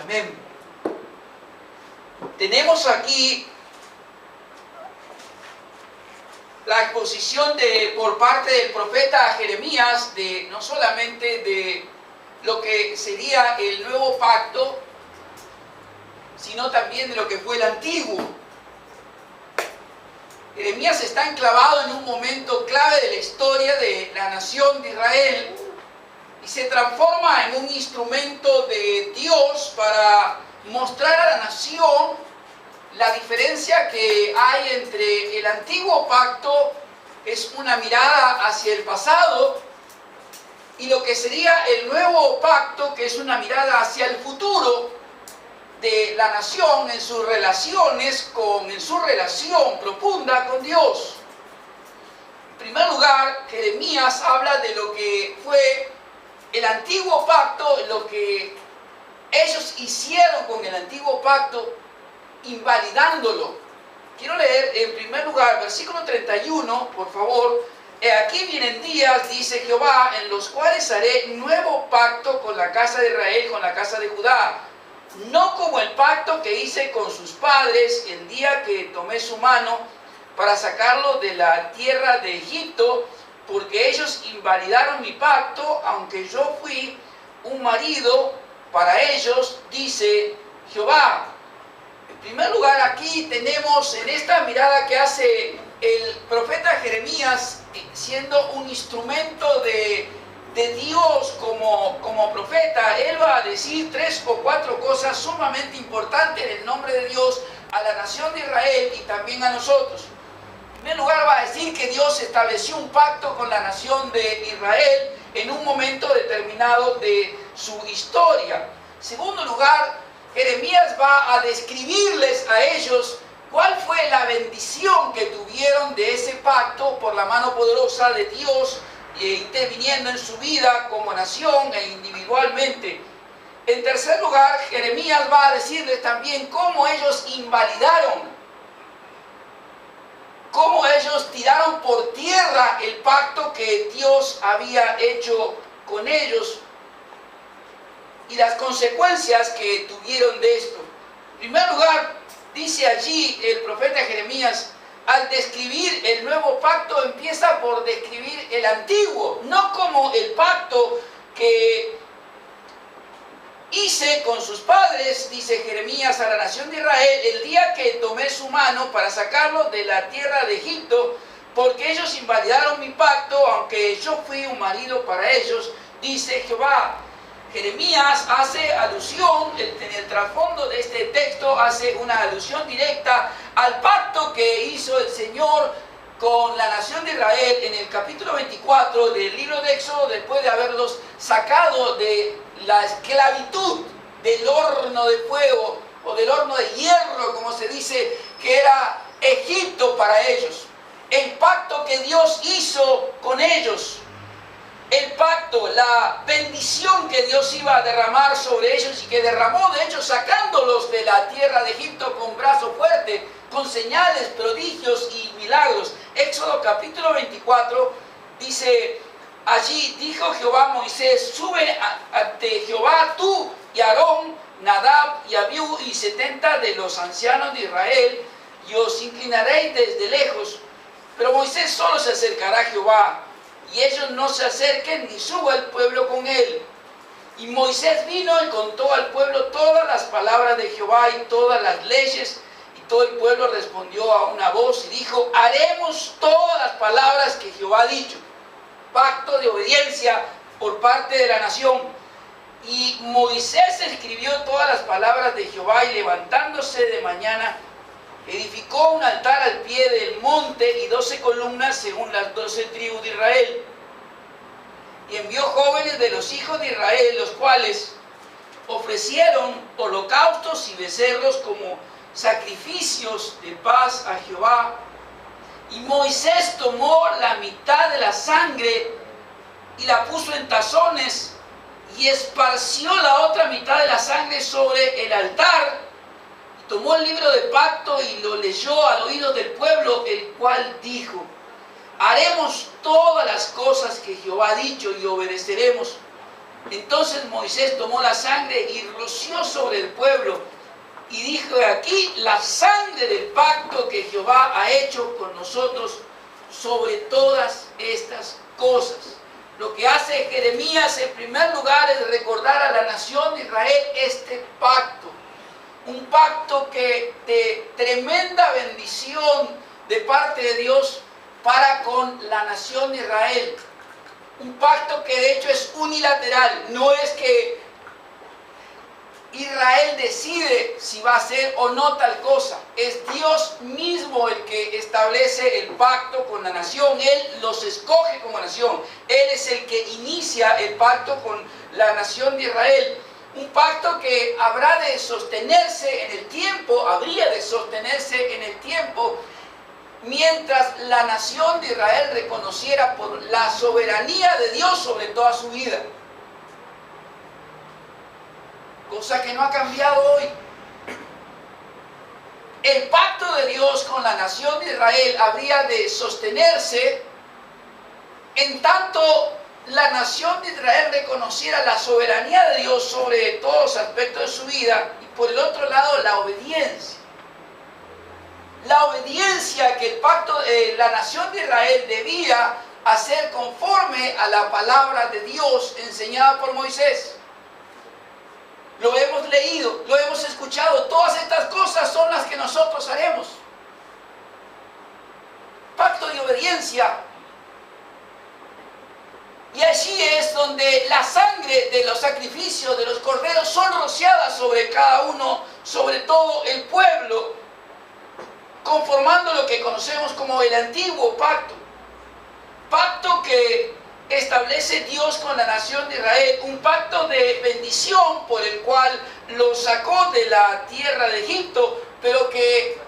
Amén. Tenemos aquí la exposición por parte del profeta Jeremías no solamente de lo que sería el nuevo pacto, sino también de lo que fue el antiguo. Jeremías está enclavado en un momento clave de la historia de la nación de Israel y se transforma en un instrumento de Dios para mostrar a la nación la diferencia que hay entre el antiguo pacto, es una mirada hacia el pasado, y lo que sería el nuevo pacto, que es una mirada hacia el futuro de la nación en sus relaciones, en su relación profunda con Dios. En primer lugar, Jeremías habla de lo que fue el antiguo pacto, lo que ellos hicieron con el antiguo pacto, invalidándolo. Quiero leer en primer lugar versículo 31, por favor. Aquí vienen días, dice Jehová, en los cuales haré nuevo pacto con la casa de Israel, con la casa de Judá, no como el pacto que hice con sus padres el día que tomé su mano para sacarlo de la tierra de Egipto, porque ellos invalidaron mi pacto, aunque yo fui un marido para ellos, dice Jehová. En primer lugar, aquí tenemos en esta mirada que hace el profeta Jeremías, siendo un instrumento de Dios como profeta, él va a decir 3 o 4 cosas sumamente importantes en el nombre de Dios a la nación de Israel y también a nosotros. En primer lugar, va a decir que Dios estableció un pacto con la nación de Israel en un momento determinado de su historia. En segundo lugar, Jeremías va a describirles a ellos cuál fue la bendición que tuvieron de ese pacto por la mano poderosa de Dios interviniendo en su vida como nación e individualmente. En tercer lugar, Jeremías va a decirles también cómo ellos invalidaron, cómo ellos tiraron por tierra el pacto que Dios había hecho con ellos y las consecuencias que tuvieron de esto. En primer lugar, dice allí el profeta Jeremías, al describir el nuevo pacto, empieza por describir el antiguo, no como el pacto que hice con sus padres, dice Jeremías a la nación de Israel, el día que tomé su mano para sacarlo de la tierra de Egipto, porque ellos invalidaron mi pacto, aunque yo fui un marido para ellos, dice Jehová. Jeremías hace alusión, en el trasfondo de este texto, hace una alusión directa al pacto que hizo el Señor con la nación de Israel en el capítulo 24 del libro de Éxodo, después de haberlos sacado de la esclavitud del horno de fuego o del horno de hierro, como se dice, que era Egipto para ellos. El pacto que Dios hizo con ellos. El pacto, la bendición que Dios iba a derramar sobre ellos y que derramó de hecho sacándolos de la tierra de Egipto con brazo fuerte, con señales, prodigios y milagros. Éxodo capítulo 24 dice, allí dijo Jehová a Moisés, sube ante Jehová tú y Aarón, Nadab y Abiú y 70 de los ancianos de Israel, y os inclinaréis desde lejos. Pero Moisés solo se acercará a Jehová, y ellos no se acerquen ni suba el pueblo con él. Y Moisés vino y contó al pueblo todas las palabras de Jehová y todas las leyes, y todo el pueblo respondió a una voz y dijo, haremos todas las palabras que Jehová ha dicho. Pacto de obediencia por parte de la nación. Y Moisés escribió todas las palabras de Jehová y levantándose de mañana, edificó un altar al pie del monte y 12 columnas según las 12 tribus de Israel. Y envió jóvenes de los hijos de Israel, los cuales ofrecieron holocaustos y becerros como sacrificios de paz a Jehová. Y Moisés tomó la mitad de la sangre y la puso en tazones y esparció la otra mitad de la sangre sobre el altar. Tomó el libro de pacto y lo leyó al oído del pueblo, el cual dijo, haremos todas las cosas que Jehová ha dicho y obedeceremos. Entonces Moisés tomó la sangre y roció sobre el pueblo y dijo: aquí la sangre del pacto que Jehová ha hecho con nosotros sobre todas estas cosas. Lo que hace Jeremías en primer lugar es recordar a la nación de Israel este pacto. Un pacto que de tremenda bendición de parte de Dios para con la nación de Israel. Un pacto que de hecho es unilateral. No es que Israel decide si va a hacer o no tal cosa. Es Dios mismo el que establece el pacto con la nación. Él los escoge como nación. Él es el que inicia el pacto con la nación de Israel. Un pacto que habrá de sostenerse en el tiempo, habría de sostenerse en el tiempo, mientras la nación de Israel reconociera por la soberanía de Dios sobre toda su vida. Cosa que no ha cambiado hoy. El pacto de Dios con la nación de Israel habría de sostenerse en tanto la nación de Israel reconociera la soberanía de Dios sobre todos los aspectos de su vida, y por el otro lado la obediencia. La obediencia que el pacto, la nación de Israel debía hacer conforme a la palabra de Dios enseñada por Moisés. Lo hemos leído, lo hemos escuchado. Todas estas cosas son las que nosotros haremos. Pacto de obediencia. Y allí es donde la sangre de los sacrificios de los corderos son rociadas sobre cada uno, sobre todo el pueblo, conformando lo que conocemos como el antiguo pacto. Pacto que establece Dios con la nación de Israel, un pacto de bendición por el cual los sacó de la tierra de Egipto, pero que,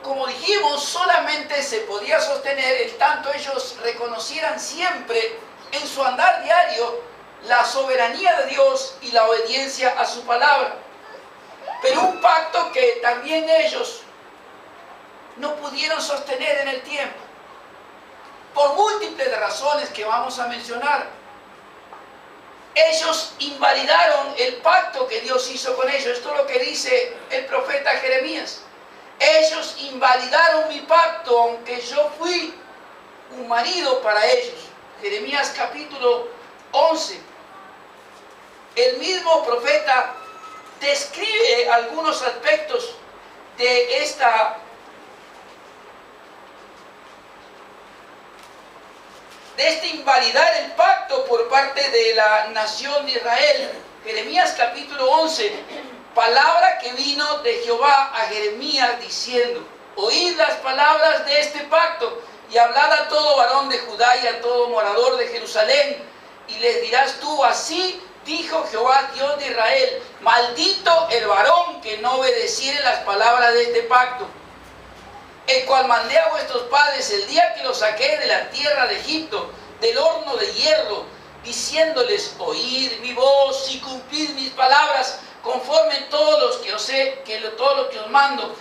como dijimos, solamente se podía sostener en tanto ellos reconocieran siempre en su andar diario la soberanía de Dios y la obediencia a su palabra. Pero un pacto que también ellos no pudieron sostener en el tiempo, por múltiples razones que vamos a mencionar. Ellos invalidaron el pacto que Dios hizo con ellos. Esto es lo que dice el profeta Jeremías. Ellos invalidaron mi pacto, aunque yo fui un marido para ellos. Jeremías capítulo 11. El mismo profeta describe algunos aspectos de este invalidar el pacto por parte de la nación de Israel. Jeremías capítulo 11, palabra que vino de Jehová a Jeremías diciendo: oíd las palabras de este pacto y hablad a todo varón de Judá y a todo morador de Jerusalén, y les dirás tú: así dijo Jehová Dios de Israel, maldito el varón que no obedeciere las palabras de este pacto, el cual mandé a vuestros padres el día que los saqué de la tierra de Egipto, del horno de hierro, diciéndoles: oíd mi voz y cumplid mis palabras, conforme todo lo que os mando,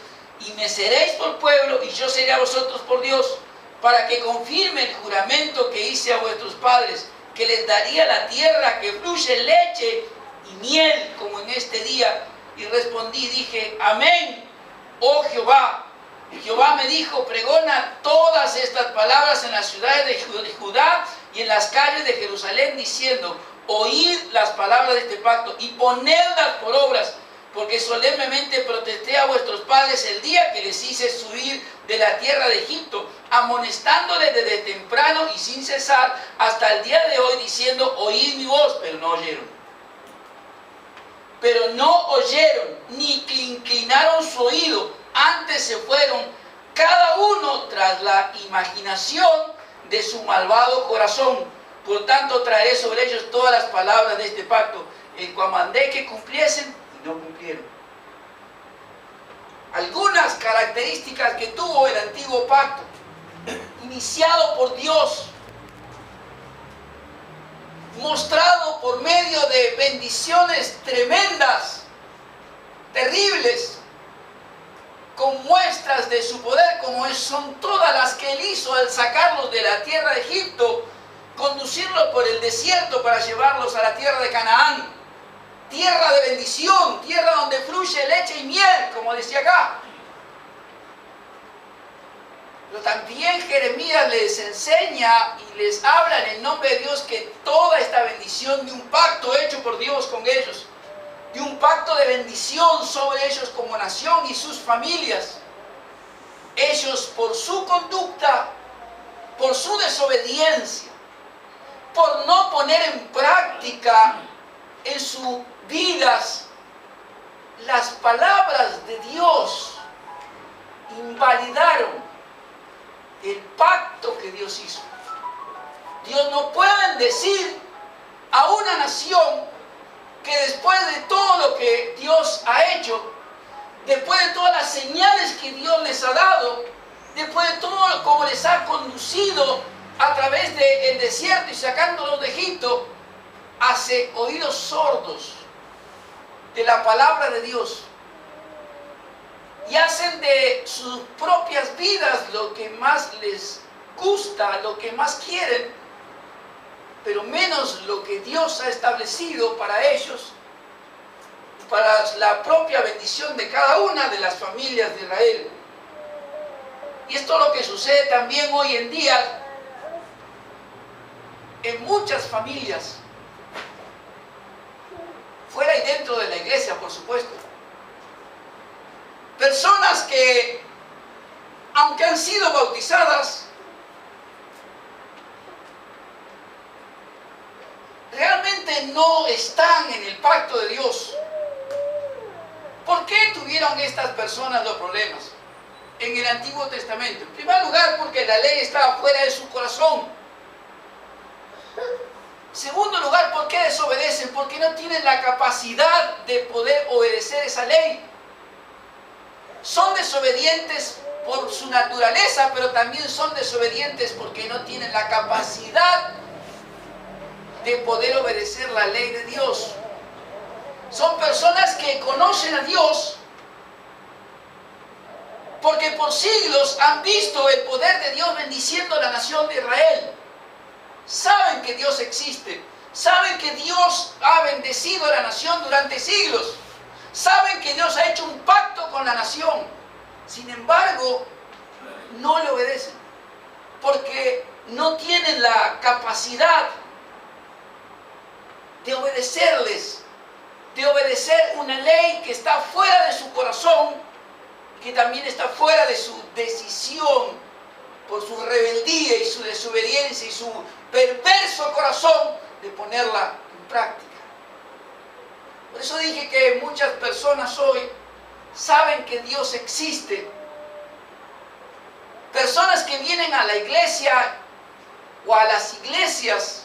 y me seréis por pueblo, y yo seré a vosotros por Dios, para que confirme el juramento que hice a vuestros padres, que les daría la tierra que fluye leche y miel, como en este día. Y respondí, dije: amén, oh Jehová. Y Jehová me dijo: pregona todas estas palabras en las ciudades de Judá y en las calles de Jerusalén, diciendo: oíd las palabras de este pacto y ponedlas por obras, porque solemnemente protesté a vuestros padres el día que les hice subir de la tierra de Egipto, amonestándoles desde temprano y sin cesar hasta el día de hoy, diciendo: oíd mi voz, pero no oyeron. Pero no oyeron, ni inclinaron su oído, antes se fueron cada uno tras la imaginación de su malvado corazón. Por tanto traeré sobre ellos todas las palabras de este pacto, el cual mandé que cumpliesen y no cumplieron. Algunas características que tuvo el antiguo pacto, iniciado por Dios, mostrado por medio de bendiciones tremendas, terribles, con muestras de su poder, como son todas las que él hizo al sacarlos de la tierra de Egipto, conducirlos por el desierto para llevarlos a la tierra de Canaán. Tierra de bendición, tierra donde fluye leche y miel, como decía acá. Pero también Jeremías les enseña y les habla en el nombre de Dios que toda esta bendición de un pacto hecho por Dios con ellos, de un pacto de bendición sobre ellos como nación y sus familias, ellos por su conducta, por su desobediencia, por no poner en práctica en sus vidas las palabras de Dios, invalidaron el pacto que Dios hizo. Dios no puede decir a una nación que después de todo lo que Dios ha hecho, después de todas las señales que Dios les ha dado, después de todo como les ha conducido a través del desierto y sacándolos de Egipto, hace oídos sordos de la palabra de Dios y hacen de sus propias vidas lo que más les gusta, lo que más quieren, pero menos lo que Dios ha establecido para ellos, para la propia bendición de cada una de las familias de Israel. Y esto es lo que sucede también hoy en día en muchas familias, fuera y dentro de la iglesia, por supuesto. Personas que, aunque han sido bautizadas, realmente no están en el pacto de Dios. ¿Por qué tuvieron estas personas los problemas en el Antiguo Testamento? En primer lugar, porque la ley estaba fuera de su corazón. En segundo lugar, ¿por qué desobedecen? Porque no tienen la capacidad de poder obedecer esa ley. Son desobedientes por su naturaleza, pero también son desobedientes porque no tienen la capacidad de poder obedecer la ley de Dios. Son personas que conocen a Dios porque por siglos han visto el poder de Dios bendiciendo a la nación de Israel. Saben que Dios existe, saben que Dios ha bendecido a la nación durante siglos, saben que Dios ha hecho un pacto con la nación. Sin embargo, no le obedecen porque no tienen la capacidad de obedecerles, de obedecer una ley que está fuera de su corazón, que también está fuera de su decisión por su rebeldía y su desobediencia y su perverso corazón de ponerla en práctica. Por eso dije que muchas personas hoy saben que Dios existe. Personas que vienen a la iglesia o a las iglesias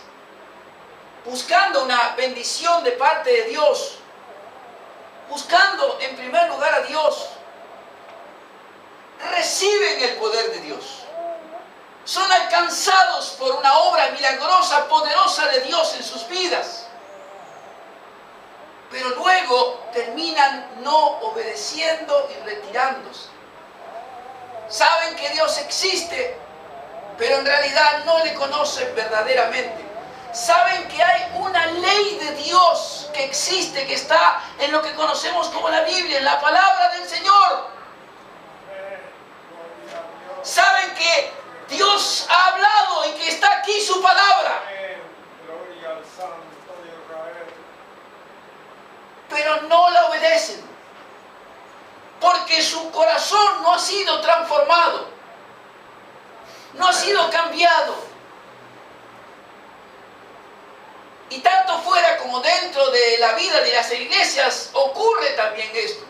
buscando una bendición de parte de Dios, buscando en primer lugar a Dios, reciben el poder de Dios. Son alcanzados por una obra milagrosa, poderosa de Dios en sus vidas. Pero luego terminan no obedeciendo y retirándose. Saben que Dios existe, pero en realidad no le conocen verdaderamente. Saben que hay una ley de Dios que existe, que está en lo que conocemos como la Biblia, en la palabra del Señor. Saben que Dios ha hablado y que está aquí su palabra. Pero no la obedecen, porque su corazón no ha sido transformado, no ha sido cambiado. Y tanto fuera como dentro de la vida de las iglesias ocurre también esto.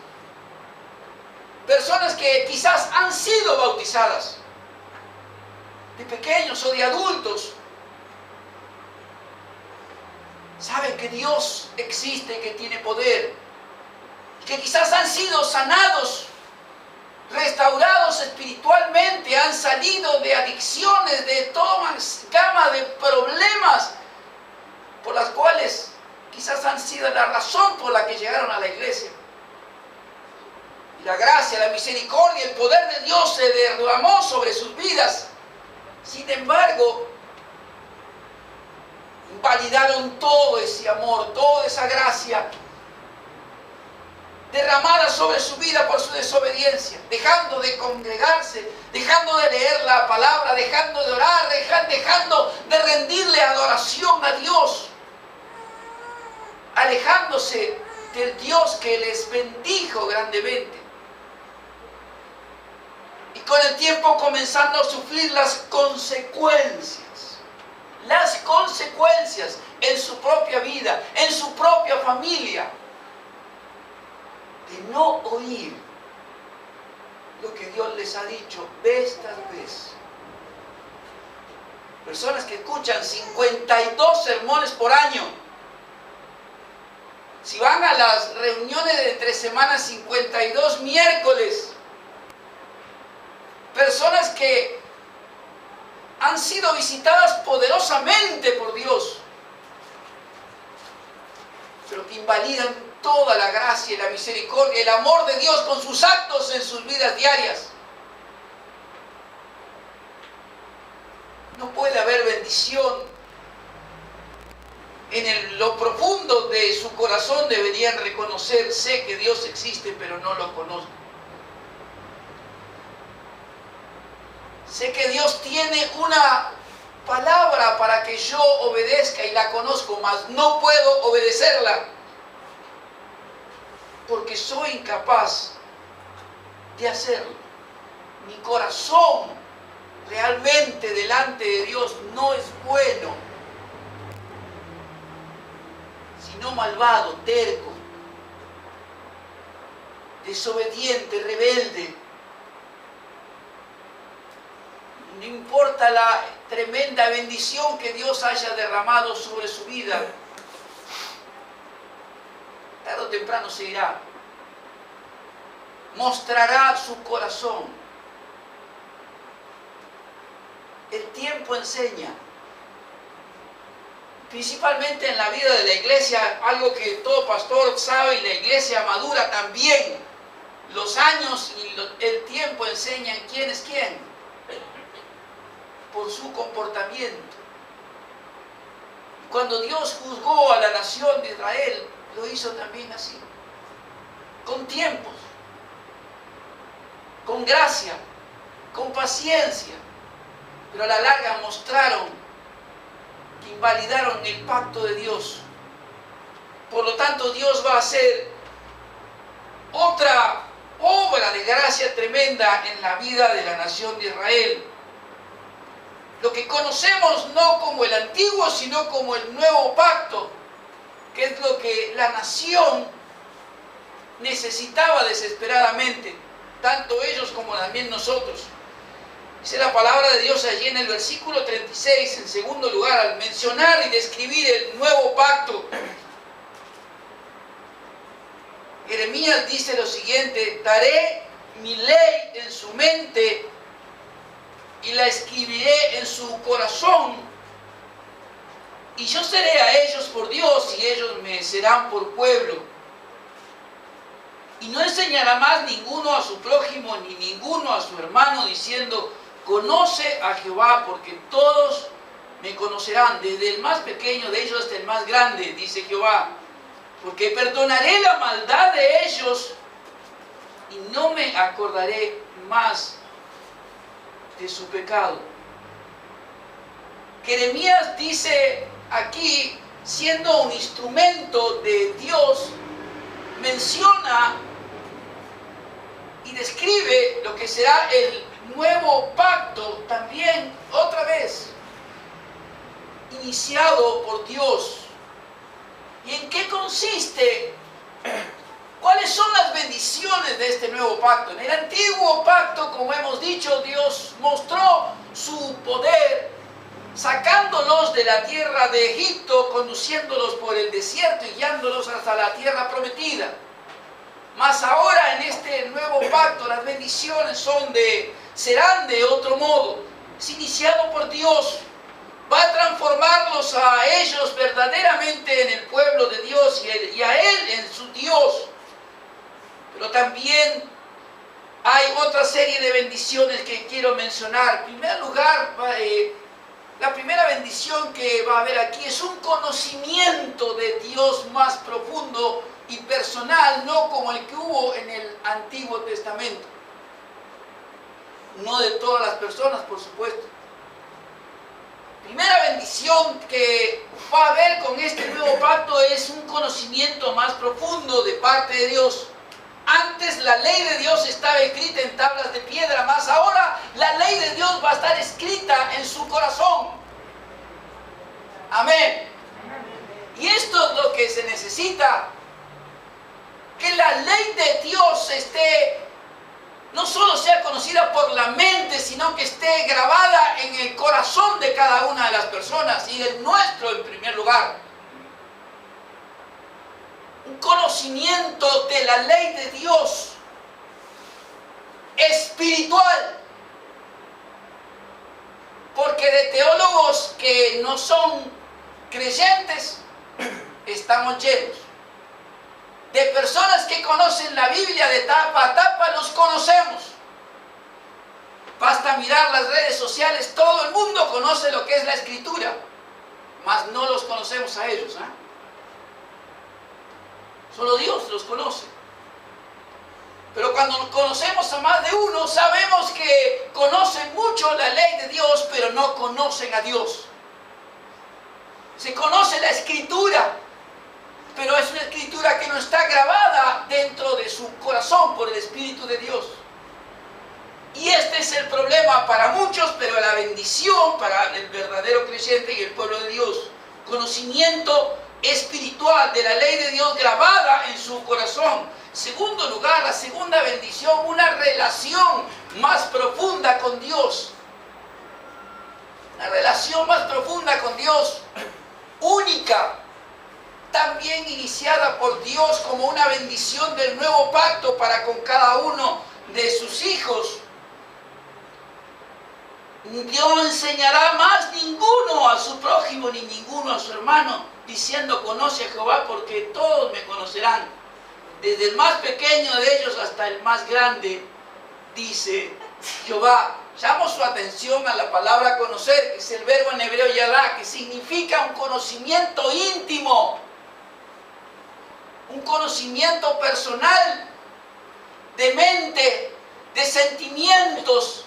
Personas que quizás han sido bautizadas, de pequeños o de adultos, saben que Dios existe, que tiene poder, que quizás han sido sanados, restaurados espiritualmente, han salido de adicciones, de toda gama de problemas por las cuales quizás han sido la razón por la que llegaron a la iglesia. Y la gracia, la misericordia, el poder de Dios se derramó sobre sus vidas. Sin embargo, invalidaron todo ese amor, toda esa gracia derramada sobre su vida por su desobediencia, dejando de congregarse, dejando de leer la palabra, dejando de orar, dejando de rendirle adoración a Dios, alejándose del Dios que les bendijo grandemente. Y con el tiempo comenzando a sufrir las consecuencias en su propia vida, en su propia familia, de no oír lo que Dios les ha dicho vez tras vez. Personas que escuchan 52 sermones por año. Si van a las reuniones de entre semanas, 52 miércoles. Personas que han sido visitadas poderosamente por Dios, pero que invalidan toda la gracia y la misericordia, el amor de Dios con sus actos en sus vidas diarias. No puede haber bendición. En lo profundo de su corazón deberían reconocer: sé que Dios existe, pero no lo conozco. Sé que Dios tiene una palabra para que yo obedezca y la conozco, mas no puedo obedecerla porque soy incapaz de hacerlo. Mi corazón realmente delante de Dios no es bueno, sino malvado, terco, desobediente, rebelde. No importa la tremenda bendición que Dios haya derramado sobre su vida, tarde o temprano se irá. Mostrará su corazón. El tiempo enseña. Principalmente en la vida de la iglesia, algo que todo pastor sabe y la iglesia madura también. Los años y el tiempo enseñan quién es quién por su comportamiento. Cuando Dios juzgó a la nación de Israel, lo hizo también así, con tiempos, con gracia, con paciencia, pero a la larga mostraron que invalidaron el pacto de Dios. Por lo tanto, Dios va a hacer otra obra de gracia tremenda en la vida de la nación de Israel. Lo que conocemos no como el antiguo, sino como el nuevo pacto, que es lo que la nación necesitaba desesperadamente, tanto ellos como también nosotros. Dice la palabra de Dios allí en el versículo 36, en segundo lugar, al mencionar y describir el nuevo pacto. Jeremías dice lo siguiente: daré mi ley en su mente y la escribiré en su corazón, y yo seré a ellos por Dios y ellos me serán por pueblo. Y no enseñará más ninguno a su prójimo ni ninguno a su hermano diciendo: conoce a Jehová, porque todos me conocerán, desde el más pequeño de ellos hasta el más grande, dice Jehová, porque perdonaré la maldad de ellos y no me acordaré más de su pecado. Jeremías dice aquí, siendo un instrumento de Dios, menciona y describe lo que será el nuevo pacto, también otra vez iniciado por Dios. ¿Y en qué consiste? ¿Cuáles son las bendiciones de este nuevo pacto? En el antiguo pacto, como hemos dicho, Dios mostró su poder sacándolos de la tierra de Egipto, conduciéndolos por el desierto y guiándolos hasta la tierra prometida. Mas ahora en este nuevo pacto las bendiciones serán de otro modo. Es iniciado por Dios. Va a transformarlos a ellos verdaderamente en el pueblo de Dios y a Él en su Dios. Pero también hay otra serie de bendiciones que quiero mencionar. En primer lugar, La primera bendición que va a haber aquí es un conocimiento de Dios más profundo y personal, no como el que hubo en el Antiguo Testamento. No de todas las personas, por supuesto. Primera bendición que va a haber con este nuevo pacto es un conocimiento más profundo de parte de Dios. Antes la ley de Dios estaba escrita en tablas de piedra, más ahora la ley de Dios va a estar escrita en su corazón. Amén. Y esto es lo que se necesita. Que la ley de Dios no solo sea conocida por la mente, sino que esté grabada en el corazón de cada una de las personas y el nuestro en primer lugar. Un conocimiento de la ley de Dios espiritual. Porque de teólogos que no son creyentes estamos llenos. De personas que conocen la Biblia de tapa a tapa, los conocemos. Basta mirar las redes sociales, todo el mundo conoce lo que es la Escritura, mas no los conocemos a ellos, ¿eh? Solo Dios los conoce. Pero cuando conocemos a más de uno, sabemos que conocen mucho la ley de Dios, pero no conocen a Dios. Se conoce la Escritura, pero es una Escritura que no está grabada dentro de su corazón por el Espíritu de Dios. Y este es el problema para muchos, pero la bendición para el verdadero creyente y el pueblo de Dios. Conocimiento espiritual de la ley de Dios grabada en su corazón. Segundo lugar, la segunda bendición, una relación más profunda con Dios. Una relación más profunda con Dios, única, también iniciada por Dios como una bendición del nuevo pacto para con cada uno de sus hijos. Dios enseñará más ninguno a su prójimo ni ninguno a su hermano, diciendo: conoce a Jehová, porque todos me conocerán, desde el más pequeño de ellos hasta el más grande, dice Jehová. Llamo su atención a la palabra conocer, que es el verbo en hebreo yadá, que significa un conocimiento íntimo, un conocimiento personal, de mente, de sentimientos,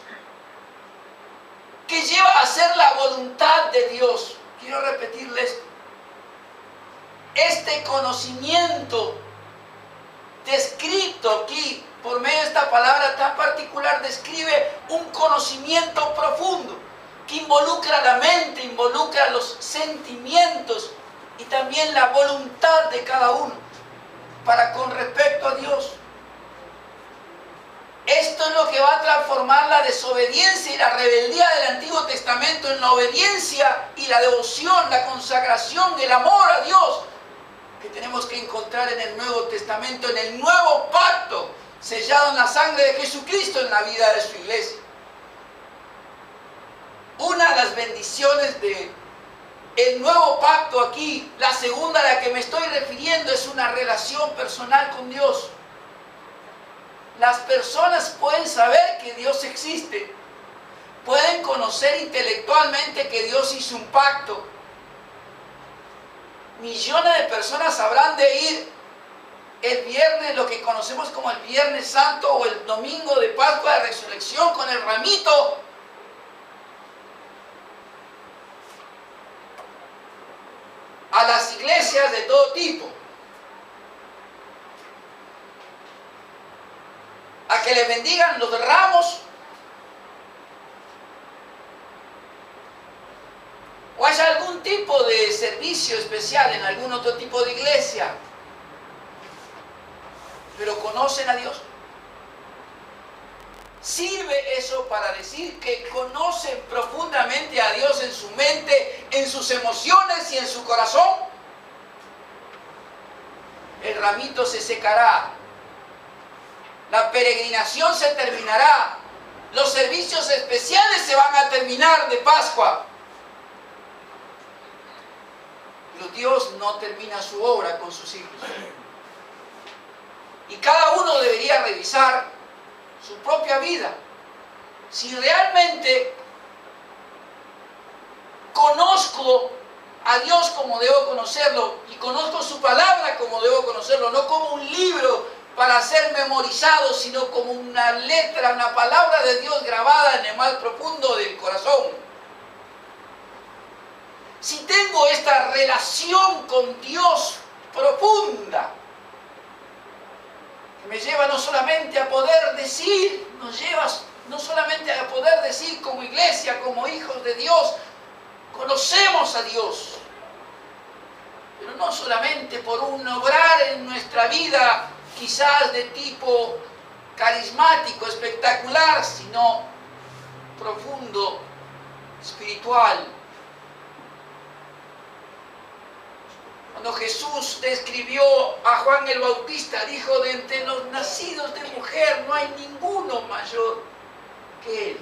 que lleva a hacer la voluntad de Dios. Quiero repetirles, este conocimiento descrito aquí por medio de esta palabra tan particular describe un conocimiento profundo que involucra la mente, involucra los sentimientos y también la voluntad de cada uno para con respecto a Dios. Esto es lo que va a transformar la desobediencia y la rebeldía del Antiguo Testamento en la obediencia y la devoción, la consagración, el amor a Dios que tenemos que encontrar en el Nuevo Testamento, en el nuevo pacto sellado en la sangre de Jesucristo en la vida de su iglesia. Una de las bendiciones del nuevo pacto aquí, la segunda a la que me estoy refiriendo, es una relación personal con Dios. Las personas pueden saber que Dios existe, pueden conocer intelectualmente que Dios hizo un pacto. Millones de personas habrán de ir el viernes, lo que conocemos como el Viernes Santo o el domingo de Pascua de Resurrección, con el ramito, a las iglesias de todo tipo, a que le bendigan los ramos, o haya algún tipo de servicio especial en algún otro tipo de iglesia. Pero conocen a Dios. ¿Sirve eso para decir que conocen profundamente a Dios en su mente, en sus emociones y en su corazón? El ramito se secará, la peregrinación se terminará, los servicios especiales se van a terminar de Pascua. Pero Dios no termina su obra con sus hijos. Y cada uno debería revisar su propia vida. Si realmente conozco a Dios como debo conocerlo y conozco su palabra como debo conocerlo, no como un libro para ser memorizado, sino como una letra, una palabra de Dios grabada en el más profundo del corazón. Si tengo esta relación con Dios profunda, que me lleva no solamente a poder decir, nos lleva no solamente a poder decir como iglesia, como hijos de Dios, conocemos a Dios, pero no solamente por un obrar en nuestra vida quizás de tipo carismático, espectacular, sino profundo, espiritual. Cuando Jesús describió a Juan el Bautista, dijo: de entre los nacidos de mujer no hay ninguno mayor que él.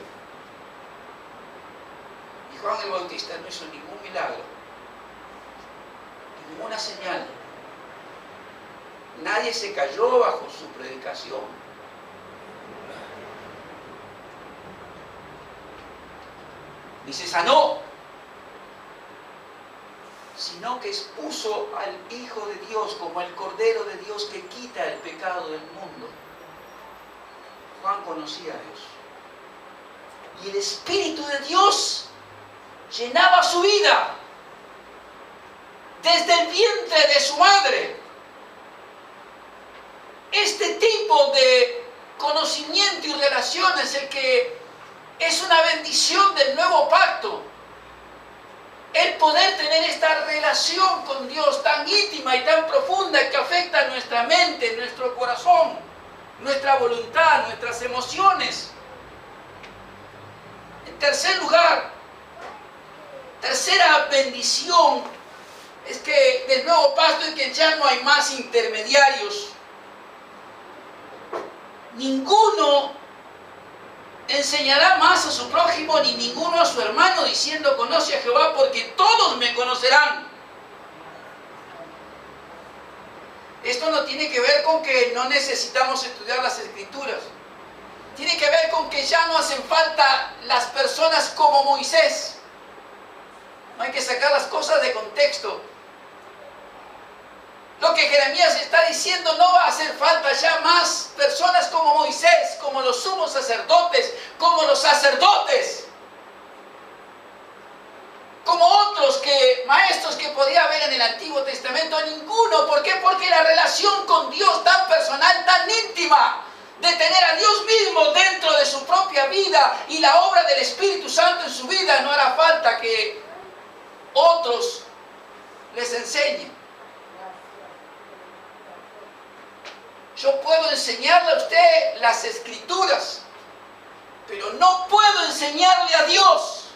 Y Juan el Bautista no hizo ningún milagro, ninguna señal. Nadie se cayó bajo su predicación. Ni se sanó, sino que expuso al Hijo de Dios como el Cordero de Dios que quita el pecado del mundo. Juan conocía a Dios. Y el Espíritu de Dios llenaba su vida desde el vientre de su madre. Este tipo de conocimiento y relación es el que es una bendición del nuevo pacto. El poder tener esta relación con Dios tan íntima y tan profunda que afecta nuestra mente, nuestro corazón, nuestra voluntad, nuestras emociones. En tercer lugar, tercera bendición es que del nuevo pacto es que ya no hay más intermediarios. Ninguno enseñará más a su prójimo, ni ninguno a su hermano, diciendo: conoce a Jehová, porque todos me conocerán. Esto no tiene que ver con que no necesitamos estudiar las Escrituras. Tiene que ver con que ya no hacen falta las personas como Moisés. No hay que sacar las cosas de contexto. Lo que Jeremías está diciendo: no va a hacer falta ya más personas como Moisés, como los sumos sacerdotes, como los sacerdotes, como otros maestros que podía haber en el Antiguo Testamento. Ninguno. ¿Por qué? Porque la relación con Dios tan personal, tan íntima, de tener a Dios mismo dentro de su propia vida y la obra del Espíritu Santo en su vida, no hará falta que otros les enseñen. Yo puedo enseñarle a usted las Escrituras, pero no puedo enseñarle a Dios.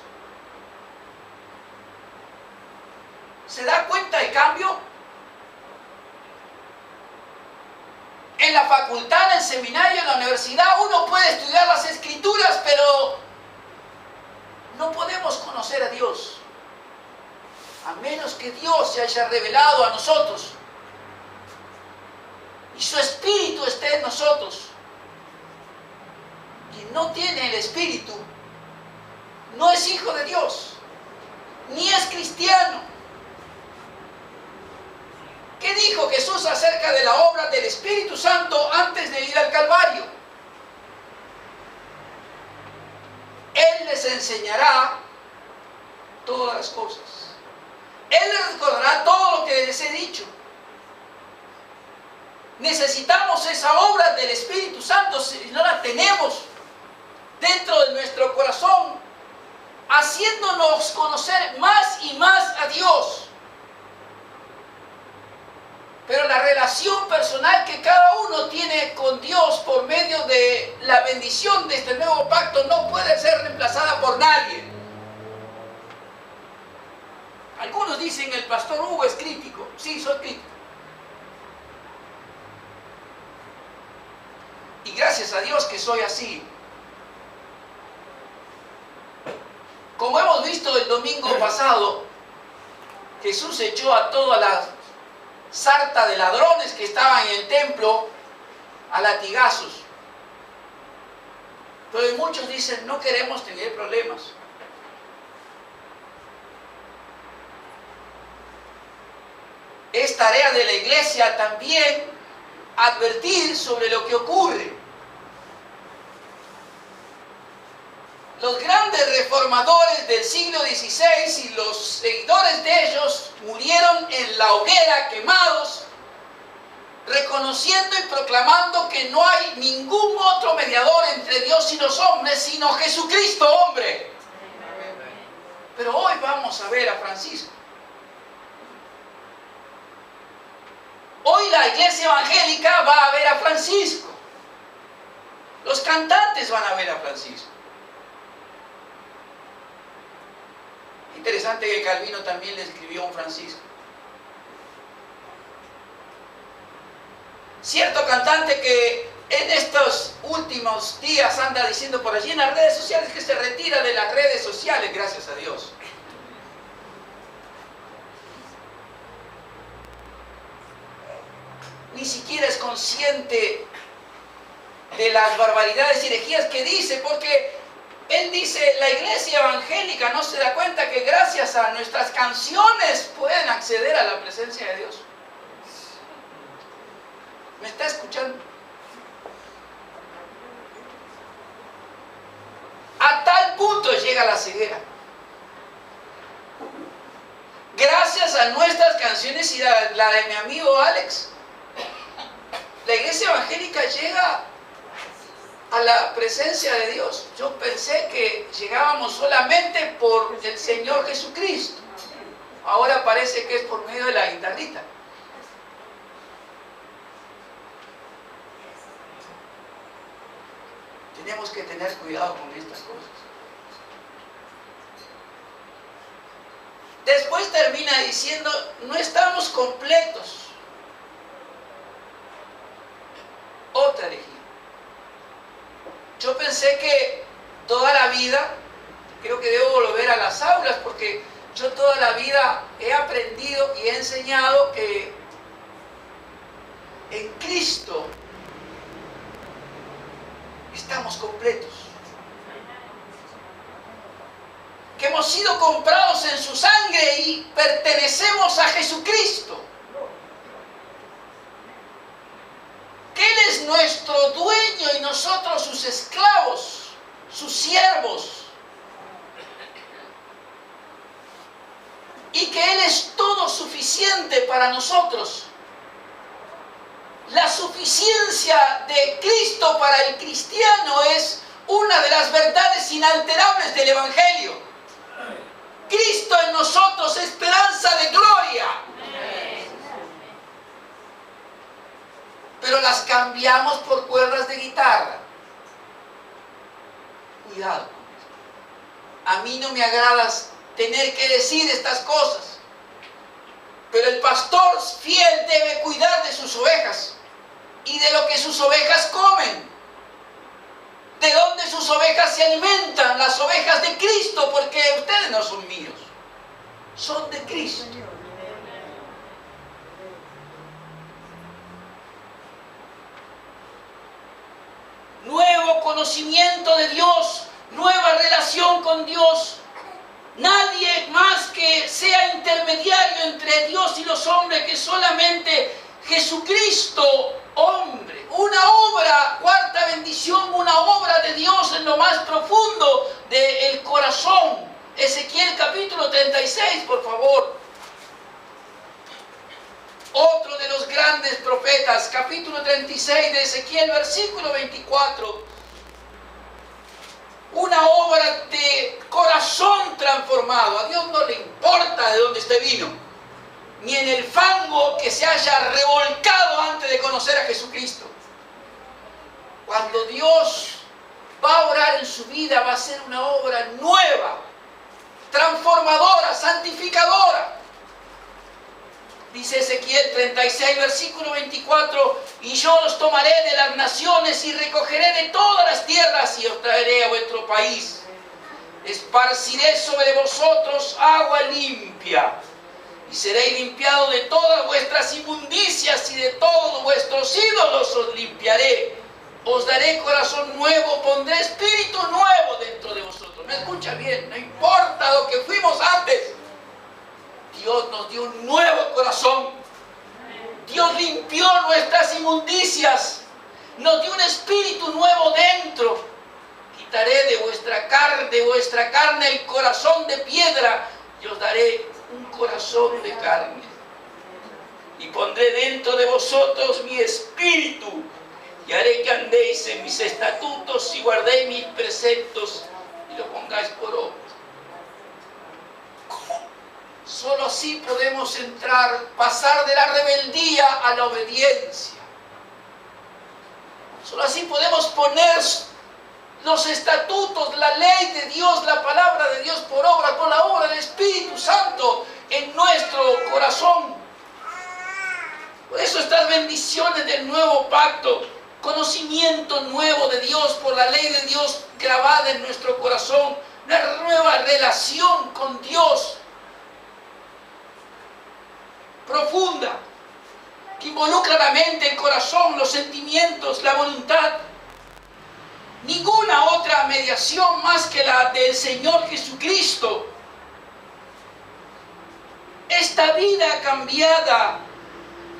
¿Se da cuenta el cambio? En la facultad, en el seminario, en la universidad, uno puede estudiar las Escrituras, pero no podemos conocer a Dios, a menos que Dios se haya revelado a nosotros y su Espíritu esté en nosotros. Quien no tiene el Espíritu no es hijo de Dios, ni es cristiano. ¿Qué dijo Jesús acerca de la obra del Espíritu Santo antes de ir al Calvario? Él les enseñará todas las cosas. Él les recordará todo lo que les he dicho. Necesitamos esa obra del Espíritu Santo. Si no la tenemos dentro de nuestro corazón, haciéndonos conocer más y más a Dios. Pero la relación personal que cada uno tiene con Dios por medio de la bendición de este nuevo pacto no puede ser reemplazada por nadie. Algunos dicen: el pastor Hugo es crítico. Sí, soy crítico. Y gracias a Dios que soy así. Como hemos visto el domingo pasado, Jesús echó a toda la sarta de ladrones que estaban en el templo a latigazos. Pero muchos dicen: no queremos tener problemas. Es tarea de la iglesia también advertir sobre lo que ocurre. Los grandes reformadores del siglo XVI y los seguidores de ellos murieron en la hoguera quemados, reconociendo y proclamando que no hay ningún otro mediador entre Dios y los hombres, sino Jesucristo hombre. Pero hoy vamos a ver a Francisco. Hoy la iglesia evangélica va a ver a Francisco. Los cantantes van a ver a Francisco. Interesante que Calvino también le escribió a un Francisco. Cierto cantante que en estos últimos días anda diciendo por allí en las redes sociales que se retira de las redes sociales, gracias a Dios. Ni siquiera es consciente de las barbaridades y herejías que dice, porque él dice, la iglesia evangélica no se da cuenta que gracias a nuestras canciones pueden acceder a la presencia de Dios. ¿Me está escuchando? A tal punto llega la ceguera. Gracias a nuestras canciones y la de mi amigo Alex, la iglesia evangélica llega a la presencia de Dios. Yo pensé que llegábamos solamente por el Señor Jesucristo. Ahora parece que es por medio de la guitarrita. Tenemos que tener cuidado con estas cosas. Después termina diciendo, no estamos completos. Otra herejía. Yo pensé que toda la vida, creo que debo volver a las aulas, porque yo toda la vida he aprendido y he enseñado que en Cristo estamos completos. Que hemos sido comprados en su sangre y pertenecemos a Jesucristo. Que Él es nuestro dueño y nosotros sus esclavos, sus siervos. Y que Él es todo suficiente para nosotros. La suficiencia de Cristo para el cristiano es una de las verdades inalterables del Evangelio. Cristo en nosotros, esperanza de gloria. Pero las cambiamos por cuerdas de guitarra. Cuidado con eso. A mí no me agrada tener que decir estas cosas. Pero el pastor fiel debe cuidar de sus ovejas y de lo que sus ovejas comen. De dónde sus ovejas se alimentan, las ovejas de Cristo, porque ustedes no son míos, son de Cristo. Nuevo conocimiento de Dios, nueva relación con Dios. Nadie más que sea intermediario entre Dios y los hombres que solamente Jesucristo, hombre. Una obra, cuarta bendición, una obra de Dios en lo más profundo del corazón. Ezequiel capítulo 36, por favor. Otro de los grandes profetas, capítulo 36 de Ezequiel, versículo 24. Una obra de corazón transformado. A Dios no le importa de dónde usted vino, ni en el fango que se haya revolcado antes de conocer a Jesucristo. Cuando Dios va a obrar en su vida, va a ser una obra nueva, transformadora, santificadora. Dice Ezequiel 36, versículo 24, y yo los tomaré de las naciones y recogeré de todas las tierras y os traeré a vuestro país. Esparciré sobre vosotros agua limpia y seréis limpiados de todas vuestras inmundicias y de todos vuestros ídolos os limpiaré. Os daré corazón nuevo, pondré espíritu nuevo dentro de vosotros. ¿Me escucha bien? No importa lo que fuimos antes. Dios nos dio un nuevo corazón Dios limpió nuestras inmundicias, nos dio un espíritu nuevo dentro. Quitaré de vuestra carne el corazón de piedra y os daré un corazón de carne. Y pondré dentro de vosotros mi espíritu y haré que andéis en mis estatutos y guardéis mis preceptos y lo pongáis por obra. Solo así podemos pasar de la rebeldía a la obediencia. Solo así podemos poner los estatutos, la ley de Dios, la palabra de Dios por obra, con la obra del Espíritu Santo en nuestro corazón. Por eso estas bendiciones del nuevo pacto, conocimiento nuevo de Dios por la ley de Dios grabada en nuestro corazón, una nueva relación con Dios profunda, que involucra la mente, el corazón, los sentimientos, la voluntad. Ninguna otra mediación más que la del Señor Jesucristo. Esta vida cambiada,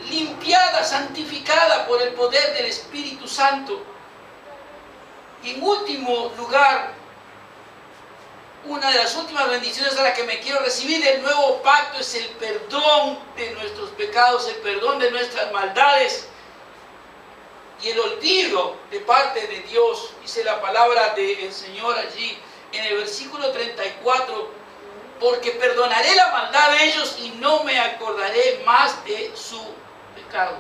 limpiada, santificada por el poder del Espíritu Santo. Y en último lugar, una de las últimas bendiciones a la que me quiero recibir del nuevo pacto es el perdón de nuestros pecados, el perdón de nuestras maldades y el olvido de parte de Dios. Dice la palabra del Señor allí en el versículo 34, porque perdonaré la maldad de ellos y no me acordaré más de su pecado.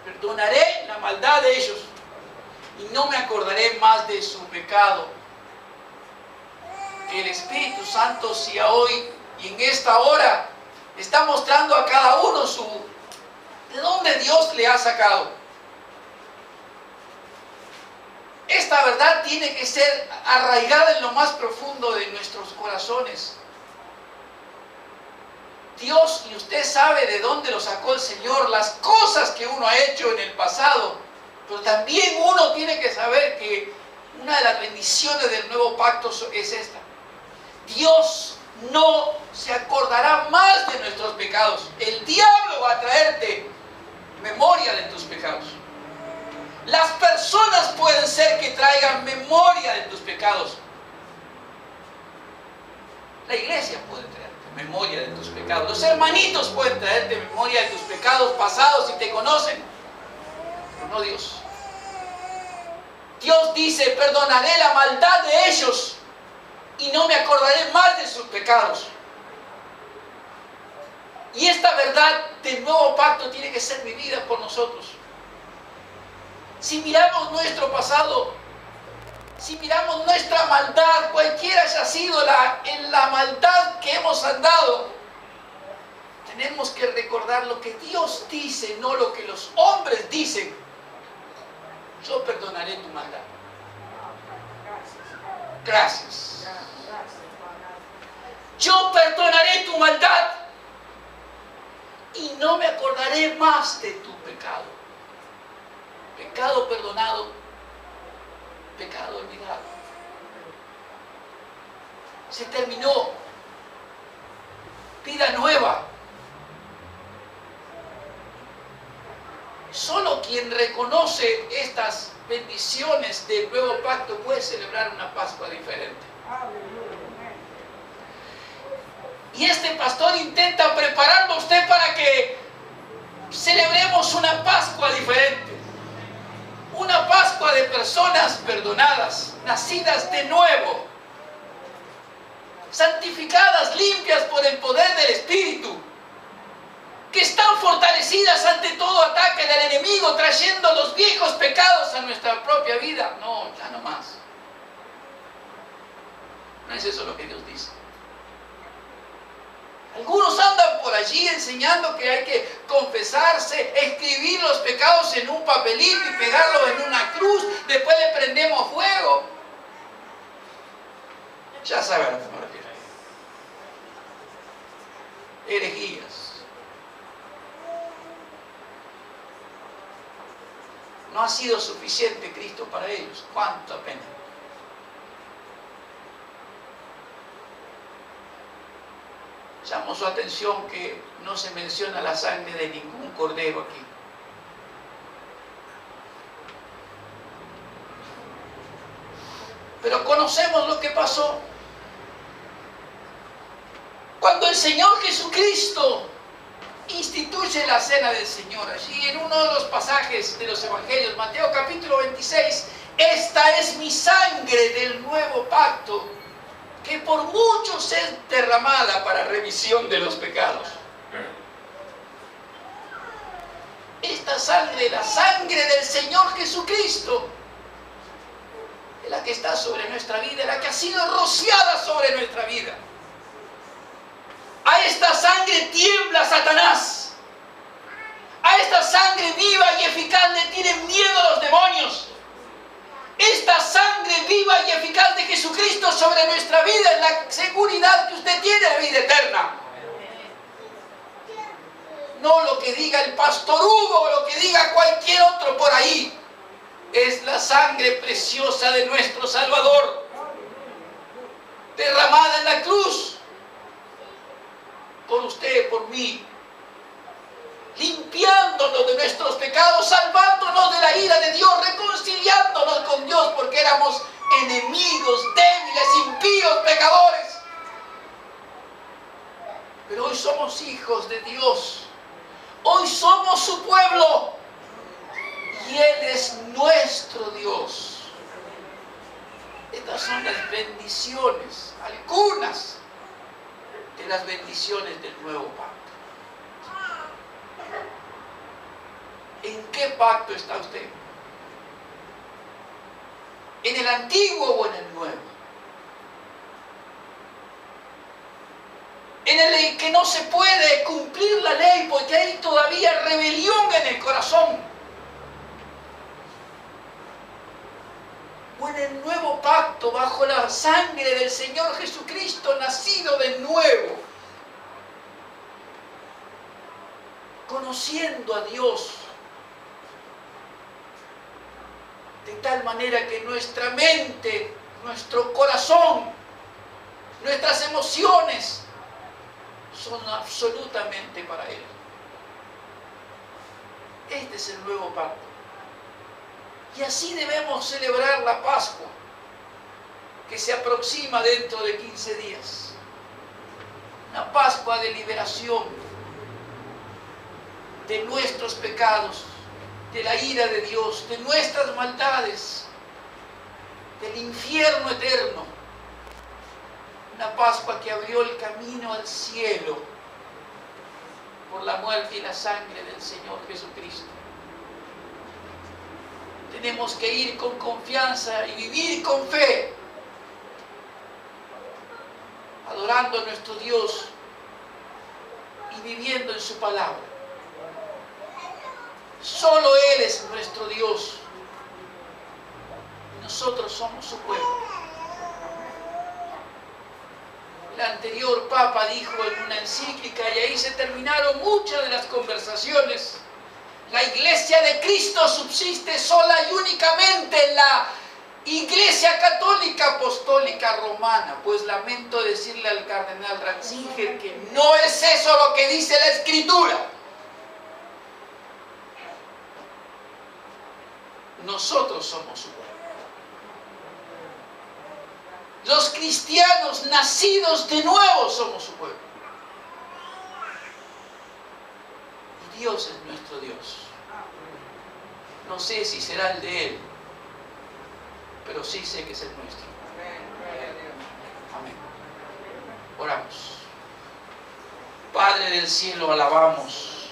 Perdonaré la maldad de ellos y no me acordaré más de su pecado. Que el Espíritu Santo, si hoy y en esta hora está mostrando a cada uno de dónde Dios le ha sacado. Esta verdad tiene que ser arraigada en lo más profundo de nuestros corazones. Dios y usted sabe de dónde lo sacó el Señor, las cosas que uno ha hecho en el pasado, pero también uno tiene que saber que una de las bendiciones del nuevo pacto es esta. Dios no se acordará más de nuestros pecados. El diablo va a traerte memoria de tus pecados. Las personas pueden ser que traigan memoria de tus pecados. La iglesia puede traerte memoria de tus pecados. Los hermanitos pueden traerte memoria de tus pecados pasados si te conocen. Pero no Dios. Dios dice, perdonaré la maldad de ellos y no me acordaré más de sus pecados. Y esta verdad del nuevo pacto tiene que ser vivida por nosotros. Si miramos nuestro pasado, si miramos nuestra maldad, cualquiera haya sido en la maldad que hemos andado, tenemos que recordar lo que Dios dice, no lo que los hombres dicen. Yo perdonaré tu maldad. Gracias. Yo perdonaré tu maldad y no me acordaré más de tu pecado. Pecado perdonado, pecado olvidado. Se terminó. Vida nueva. Solo quien reconoce estas bendiciones del nuevo pacto puede celebrar una Pascua diferente. Y este pastor intenta prepararlo a usted para que celebremos una Pascua diferente. Una Pascua de personas perdonadas, nacidas de nuevo, santificadas, limpias por el poder del Espíritu, que están fortalecidas ante todo ataque del enemigo, trayendo los viejos pecados a nuestra propia vida. No, ya no más. No es eso lo que Dios dice. Algunos andan por allí enseñando que hay que confesarse, escribir los pecados en un papelito y pegarlo en una cruz, después le prendemos fuego. Ya saben a lo que me refiero. Herejías. No ha sido suficiente Cristo para ellos. ¡Cuánta pena! Llamo su atención que no se menciona la sangre de ningún cordero aquí. Pero conocemos lo que pasó. Cuando el Señor Jesucristo instituye la cena del Señor, allí en uno de los pasajes de los Evangelios, Mateo capítulo 26, esta es mi sangre del nuevo pacto, que por muchos es derramada para remisión de los pecados. Esta sangre, la sangre del Señor Jesucristo, es la que está sobre nuestra vida, la que ha sido rociada sobre nuestra vida. A esta sangre tiembla Satanás. A esta sangre viva y eficaz le tienen miedo los demonios. Esta sangre viva y eficaz de Jesucristo sobre nuestra vida es la seguridad que usted tiene de vida eterna. No lo que diga el pastor Hugo o lo que diga cualquier otro por ahí. Es la sangre preciosa de nuestro Salvador, derramada en la cruz, por usted, por mí, limpiándonos de nuestros pecados, salvándonos de la ira de Dios, reconciliándonos con Dios, porque éramos enemigos, débiles, impíos, pecadores. Pero hoy somos hijos de Dios, hoy somos su pueblo, y Él es nuestro Dios. Estas son las bendiciones, algunas de las bendiciones del nuevo pacto. ¿En qué pacto está usted? ¿En el antiguo o en el nuevo? En el que no se puede cumplir la ley porque hay todavía rebelión en el corazón. O en el nuevo pacto, bajo la sangre del Señor Jesucristo, nacido de nuevo, conociendo a Dios, de tal manera que nuestra mente, nuestro corazón, nuestras emociones son absolutamente para Él. Este es el nuevo pacto. Y así debemos celebrar la Pascua, que se aproxima dentro de 15 días. Una Pascua de liberación de nuestros pecados, de la ira de Dios, de nuestras maldades, del infierno eterno. Una Pascua que abrió el camino al cielo por la muerte y la sangre del Señor Jesucristo. Tenemos que ir con confianza y vivir con fe, adorando a nuestro Dios y viviendo en su palabra. Solo Él es nuestro Dios. Nosotros somos su pueblo. El anterior Papa dijo en una encíclica, y ahí se terminaron muchas de las conversaciones: la Iglesia de Cristo subsiste sola y únicamente en la Iglesia Católica Apostólica Romana. Pues lamento decirle al cardenal Ratzinger que no es eso lo que dice la Escritura. Nosotros somos su pueblo. Los cristianos nacidos de nuevo somos su pueblo. Y Dios es nuestro Dios. No sé si será el de Él, pero sí sé que es el nuestro. Amén. Oramos. Padre del cielo, alabamos,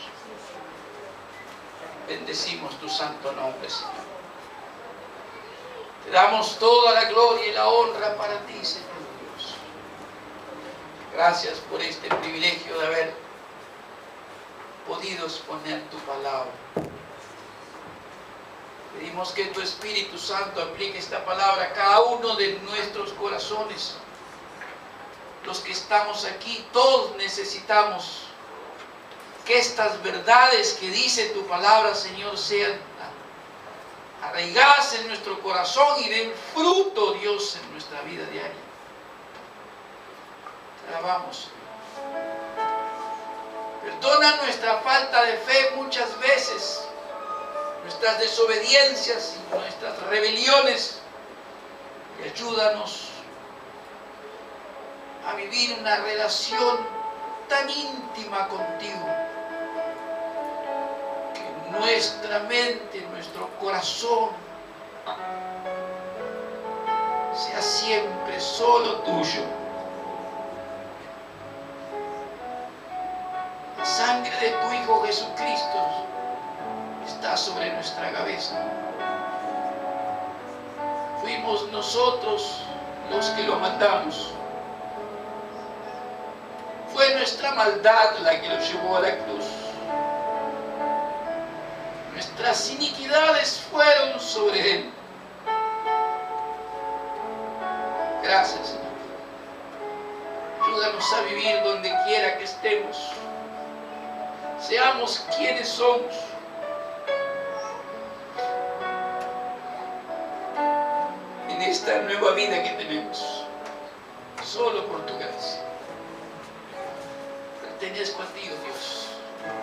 bendecimos tu santo nombre, Señor. Te damos toda la gloria y la honra para ti, Señor Dios. Gracias por este privilegio de haber podido exponer tu palabra. Pedimos que tu Espíritu Santo aplique esta palabra a cada uno de nuestros corazones. Los que estamos aquí, todos necesitamos que estas verdades que dice tu palabra, Señor, sean arraigadas en nuestro corazón y den fruto, Dios, en nuestra vida diaria. Te alabamos, Señor. Perdona nuestra falta de fe muchas veces, nuestras desobediencias y nuestras rebeliones. Y ayúdanos a vivir una relación tan íntima contigo, que nuestra mente, nuestro corazón sea siempre solo tuyo. La sangre de tu Hijo Jesucristo está sobre nuestra cabeza. Fuimos nosotros los que lo matamos. Fue nuestra maldad la que lo llevó a la cruz. Nuestras iniquidades fueron sobre él. Gracias, Señor. Ayúdanos a vivir donde quiera que estemos. Seamos quienes somos. En esta nueva vida que tenemos, solo por tu gracia. Pertenezco a ti, oh Dios.